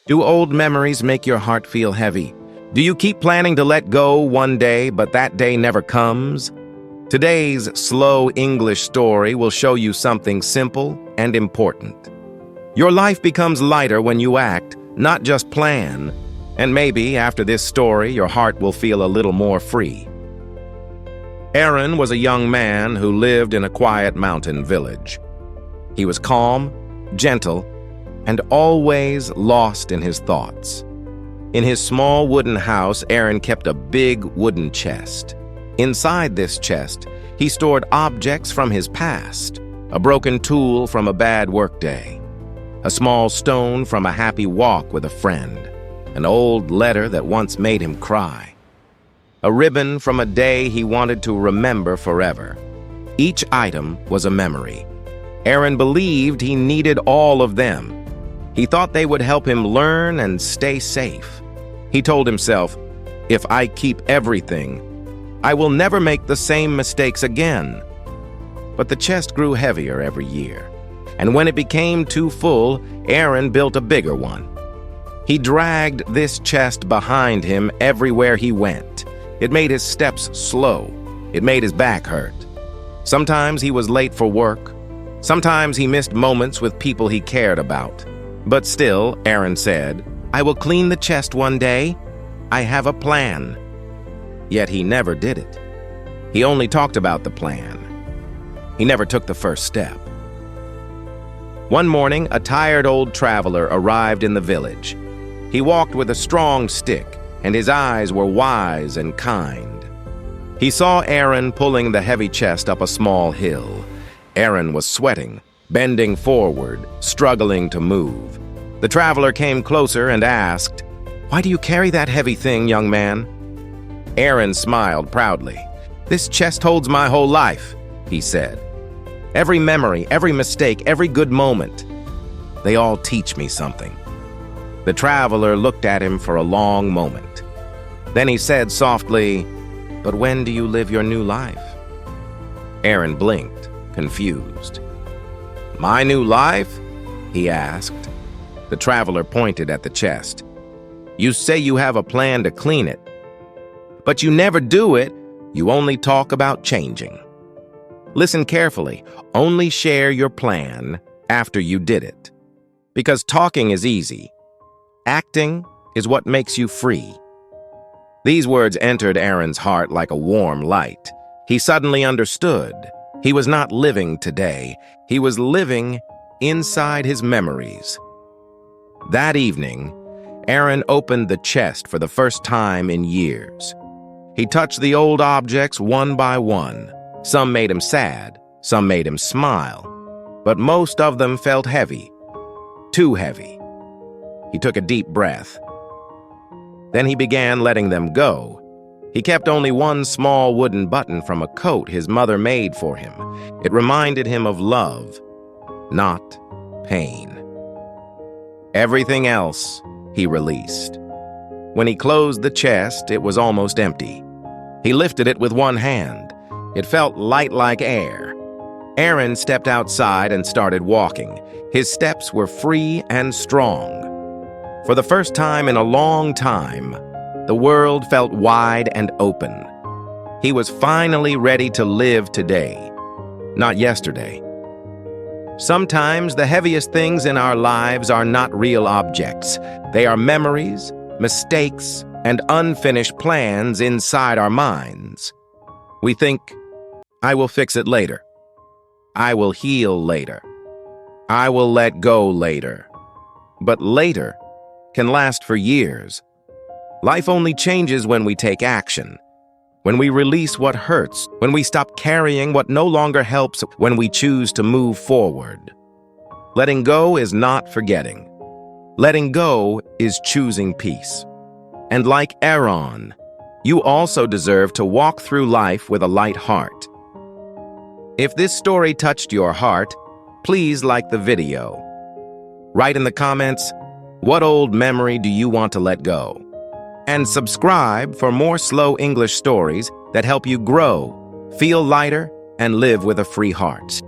Do old memories make your heart feel heavy? Do you keep planning to let go one day, but that day never comes? Today's slow English story will show you something simple and important. Your life becomes lighter when you act, not just plan. And maybe after this story, your heart will feel a little more free. Eron was a young man who lived in a quiet mountain village. He was calm, gentle, and always lost in his thoughts. In his small wooden house, Eron kept a big wooden chest. Inside this chest, he stored objects from his past, a broken tool from a bad workday, a small stone from a happy walk with a friend, an old letter that once made him cry, a ribbon from a day he wanted to remember forever. Each item was a memory. Eron believed he needed all of them. He thought they would help him learn and stay safe. He told himself, "If I keep everything, I will never make the same mistakes again." But the chest grew heavier every year, and when it became too full, Eron built a bigger one. He dragged this chest behind him everywhere he went. It made his steps slow. It made his back hurt. Sometimes he was late for work. Sometimes he missed moments with people he cared about. But still, Eron said, "I will clean the chest one day. I have a plan." Yet he never did it. He only talked about the plan. He never took the first step. One morning, a tired old traveler arrived in the village. He walked with a strong stick, and his eyes were wise and kind. He saw Eron pulling the heavy chest up a small hill. Eron was sweating, bending forward, struggling to move. The traveler came closer and asked, "Why do you carry that heavy thing, young man?" Eron smiled proudly. "This chest holds my whole life," he said. "Every memory, every mistake, every good moment. They all teach me something." The traveler looked at him for a long moment. Then he said softly, "But when do you live your new life?" Eron blinked, confused. "My new life?" he asked. The traveler pointed at the chest. "You say you have a plan to clean it, but you never do it. You only talk about changing. Listen carefully. Only share your plan after you did it. Because talking is easy. Acting is what makes you free." These words entered Eron's heart like a warm light. He suddenly understood. He was not living today. He was living inside his memories. That evening, Eron opened the chest for the first time in years. He touched the old objects one by one. Some made him sad, some made him smile, but most of them felt heavy, too heavy. He took a deep breath. Then he began letting them go. He kept only one small wooden button from a coat his mother made for him. It reminded him of love, not pain. Everything else he released. When he closed the chest, it was almost empty. He lifted it with one hand. It felt light like air. Eron stepped outside and started walking. His steps were free and strong. For the first time in a long time, the world felt wide and open. He was finally ready to live today, not yesterday. Sometimes the heaviest things in our lives are not real objects. They are memories, mistakes, and unfinished plans inside our minds. We think, "I will fix it later. I will heal later. I will let go later." But later can last for years. Life only changes when we take action, when we release what hurts, when we stop carrying what no longer helps, when we choose to move forward. Letting go is not forgetting. Letting go is choosing peace. And like Eron, you also deserve to walk through life with a light heart. If this story touched your heart, please like the video. Write in the comments, what old memory do you want to let go? And subscribe for more slow English stories that help you grow, feel lighter, and live with a free heart.